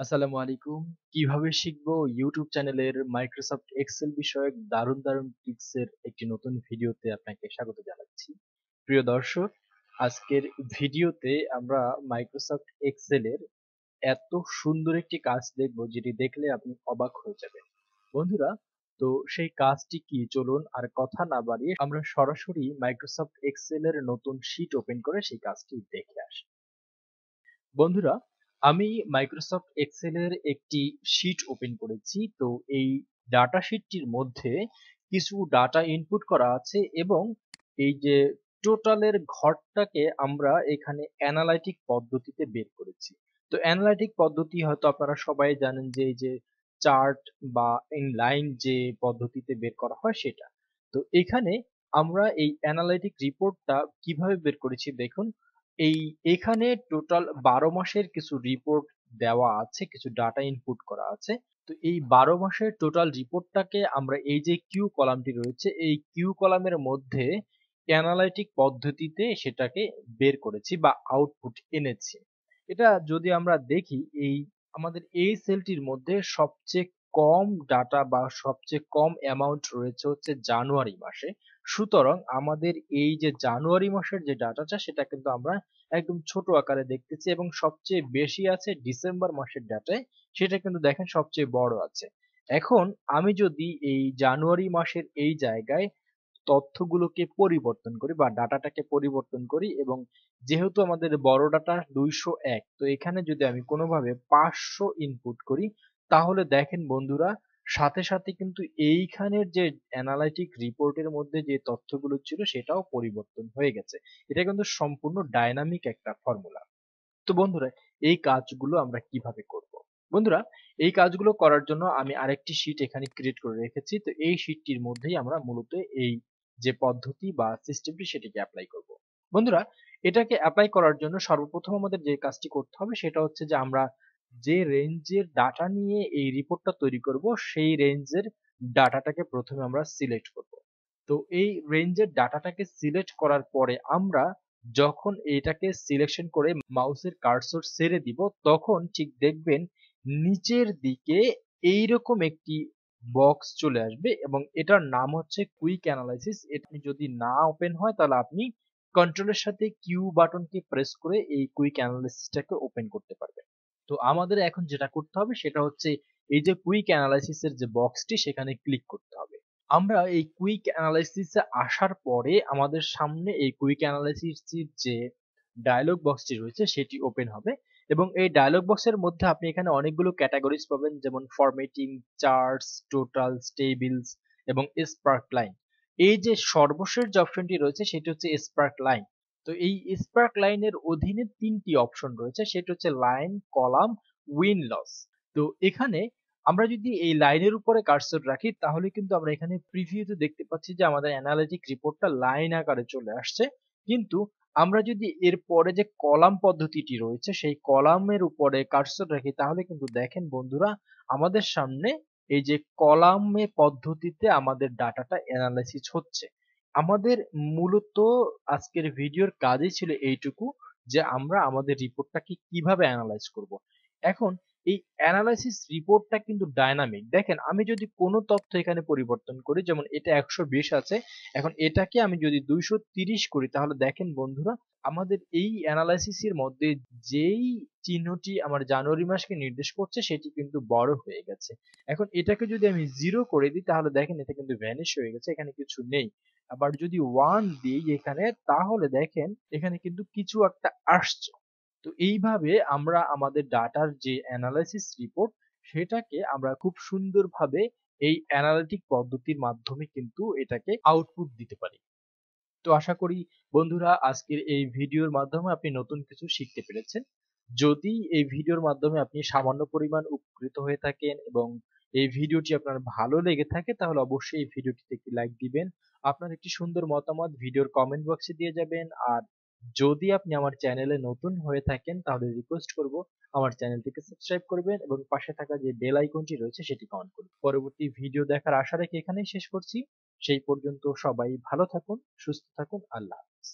আসসালামু আলাইকুম। কিভাবে শিখবো ইউটিউব চ্যানেলের মাইক্রোসফট এক্সেল বিষয়ক দারুণ দারুণ টিপসের একটি নতুন ভিডিওতে আপনাকে স্বাগত জানাচ্ছি। প্রিয় দর্শক, আজকের ভিডিওতে আমরা মাইক্রোসফট এক্সেলের এত সুন্দর একটি কাজ দেখব যেটি দেখলে আপনি অবাক হয়ে যাবেন। বন্ধুরা, তো সেই কাজটি কি, চলুন আর কথা না বাড়িয়ে আমরা সরাসরি মাইক্রোসফট এক্সেলের নতুন শীট ওপেন করে সেই কাজটি দেখে আসি। বন্ধুরা, আমি মাইক্রোসফট এক্সেলের একটি শীট ওপেন করেছি। তো এই ডাটা শীটটির মধ্যে কিছু ডাটা ইনপুট করা আছে এবং এই যে টোটালের ঘরটাকে আমরা এখানে অ্যানালাইটিক পদ্ধতিতে বের করেছি। তো অ্যানালাইটিক পদ্ধতি হয়তো আপনারা সবাই জানেন যে এই যে চার্ট বা ইনলাইন যে পদ্ধতিতে বের করা হয় সেটা। তো এখানে আমরা এই অ্যানালাইটিক রিপোর্টটা কিভাবে বের করেছি দেখুন। এখানে টোটাল 12 মাসের কিছু রিপোর্ট দেওয়া আছে, কিছু ডাটা ইনপুট করা আছে। তো এই 12 মাসের টোটাল রিপোর্টটাকে আমরা এই যে কিউ কলামটি রয়েছে এই কিউ কলামের মধ্যে অ্যানালাইটিক পদ্ধতিতে সেটাকে বের করেছি বা আউটপুট এনেছি। এটা যদি আমরা দেখি, আমাদের এই সেলটির মধ্যে সবচেয়ে কম ডাটা বা সবচেয়ে কম অ্যামাউন্ট রয়েছে হচ্ছে জানুয়ারি মাসে। সুতরাং আমাদের এই যে জানুয়ারি মাসের যে ডাটাটা সেটা কিন্তু আমরা একদম ছোট আকারে দেখতেছি এবং সবচেয়ে বেশি আছে ডিসেম্বর মাসের ডাটায়, সেটা কিন্তু দেখেন সবচেয়ে বড় আছে। এখন আমি যদি এই জানুয়ারি মাসের এই জায়গায় তথ্যগুলোকে পরিবর্তন করি বা ডাটাটাকে পরিবর্তন করি এবং যেহেতু আমাদের বড় ডাটা 201, তো এখানে যদি আমি কোনোভাবে 500 ইনপুট করি তাহলে দেখেন বন্ধুরা, সাথে সাথে কিন্তু এইখানের যে অ্যানালাইটিক রিপোর্টের মধ্যে যে তথ্যগুলো ছিল সেটাও পরিবর্তন হয়ে গেছে। এটা কিন্তু সম্পূর্ণ ডাইনামিক একটা ফর্মুলা। তো বন্ধুরা, এই কাজগুলো আমরা কিভাবে করব? বন্ধুরা, এই কাজগুলো করার জন্য আমি আরেকটি শীট এখানে ক্রিয়েট করে রেখেছি। তো এই শীটটির মধ্যেই আমরা মূলত এই যে পদ্ধতি বা সিস্টেমটি সেটিকে অ্যাপ্লাই করব। বন্ধুরা, এটাকে অ্যাপ্লাই করার জন্য সর্বপ্রথম আমাদের যে কাজটি করতে হবে সেটা হচ্ছে যে আমরা যে রেঞ্জের ডাটা নিয়ে এই রিপোর্টটা তৈরি করব সেই রেঞ্জের ডাটাটাকে প্রথমে আমরা সিলেক্ট করব। তো এই রেঞ্জের ডাটাটাকে সিলেক্ট করার পরে আমরা যখন এটাকে সিলেকশন করে মাউসের কার্সর ছেড়ে দিব তখন ঠিক দেখবেন নিচের দিকে এইরকম একটি বক্স চলে আসবে এবং এটার নাম হচ্ছে কুইক অ্যানালাইসিস। এটা যদি না ওপেন হয় তাহলে আপনি কন্ট্রোলের সাথে কিউ বাটনকে প্রেস করে এই কুইক অ্যানালাইসিসটাকে ওপেন করতে পারবেন। তো আমাদের এখন যেটা করতে হবে সেটা হচ্ছে এই যে কুইক অ্যানালাইসিসের যে বক্সটি সেখানে ক্লিক করতে হবে। আমরা এই কুইক অ্যানালাইসিসে আসার পরে আমাদের সামনে এই কুইক অ্যানালাইসিসের যে ডায়লগ বক্সটি রয়েছে সেটি ওপেন হবে এবং এই ডায়লগ বক্সের মধ্যে আপনি এখানে অনেকগুলো ক্যাটাগরিজ পাবেন, যেমন ফরম্যাটিং, চার্টস, টোটালস, টেবিলস এবং স্পার্কলাইন। এই যে সর্বশেষ যে অপশনটি রয়েছে সেটি হচ্ছে স্পার্কলাইন। তো এই স্পার্কলাইনের অধীনে তিনটি অপশন রয়েছে, সেটি হচ্ছে লাইন, কলাম, উইন লস। তো এখানে আমরা যদি এই লাইনের উপরে কার্সর রাখি তাহলে কিন্তু আমরা এখানে প্রিভিউতে দেখতে পাচ্ছি যে আমাদের অ্যানালিটিক রিপোর্টটা লাইন আকারে চলে আসছে। কিন্তু আমরা যদি এর পরে যে কলাম পদ্ধতিটি রয়েছে সেই কলামের উপরে কার্সর রাখি তাহলে কিন্তু দেখেন বন্ধুরা, আমাদের সামনে এই যে কলামে পদ্ধতিতে আমাদের ডাটাটা অ্যানালাইসিস হচ্ছে। আমাদের মূলত আজকের ভিডিওর কাজই ছিল এইটুকু, যে আমরা আমাদের রিপোর্টটাকে কিভাবে অ্যানালাইজ করব। এখন এই অ্যানালাইসিস রিপোর্টটা কিন্তু ডায়নামিক। দেখেন, আমি যদি কোনো তথ্য এখানে পরিবর্তন করি, যেমন এটা 120 আছে, এখন এটাকে আমি যদি 230 করি তাহলে দেখেন বন্ধুরা, আমাদের এই অ্যানালাইসিসের মধ্যে যেই চিহ্নটি আমার জানুয়ারি মাসকে নির্দেশ করছে সেটি কিন্তু বড় হয়ে গেছে। এখন এটাকে যদি আমি 0 করে দিই তাহলে দেখেন এটা কিন্তু ভ্যানিশ হয়ে গেছে, এখানে কিছু নেই। আবার যদি 1 দিই এখানে তাহলে দেখেন এখানে কিন্তু কিছু একটা আসছে। তো এইভাবে আমরা আমাদের ডাটার যে অ্যানালাইসিস রিপোর্ট সেটাকে আমরা খুব সুন্দরভাবে এই অ্যানালিটিক পদ্ধতির মাধ্যমে কিন্তু এটাকে আউটপুট দিতে পারি। তো আশা করি বন্ধুরা আজকের এই ভিডিওর মাধ্যমে আপনি নতুন কিছু শিখতে পেরেছেন। যদি এই ভিডিওর মাধ্যমে আপনি সামান্য পরিমাণ উপকৃত হয়ে থাকেন এবং এই ভিডিওটি আপনার ভালো লেগে থাকে তাহলে অবশ্যই এই ভিডিওটিতে একটি লাইক দিবেন। আপনার একটি সুন্দর মতামত ভিডিওর কমেন্ট বক্সে দিয়ে যাবেন। আর যদি আপনি আমার চ্যানেলে নতুন হয়ে থাকেন তাহলে রিকোয়েস্ট করব আমার চ্যানেলটিকে সাবস্ক্রাইব করবেন এবং পাশে থাকা যে বেল আইকনটি রয়েছে সেটিকে অন করবেন। পরবর্তী ভিডিও দেখার আশা রেখে এখানেই শেষ করছি। সেই পর্যন্ত সবাই ভালো থাকুন, সুস্থ থাকুন। আল্লাহ হাফেজ।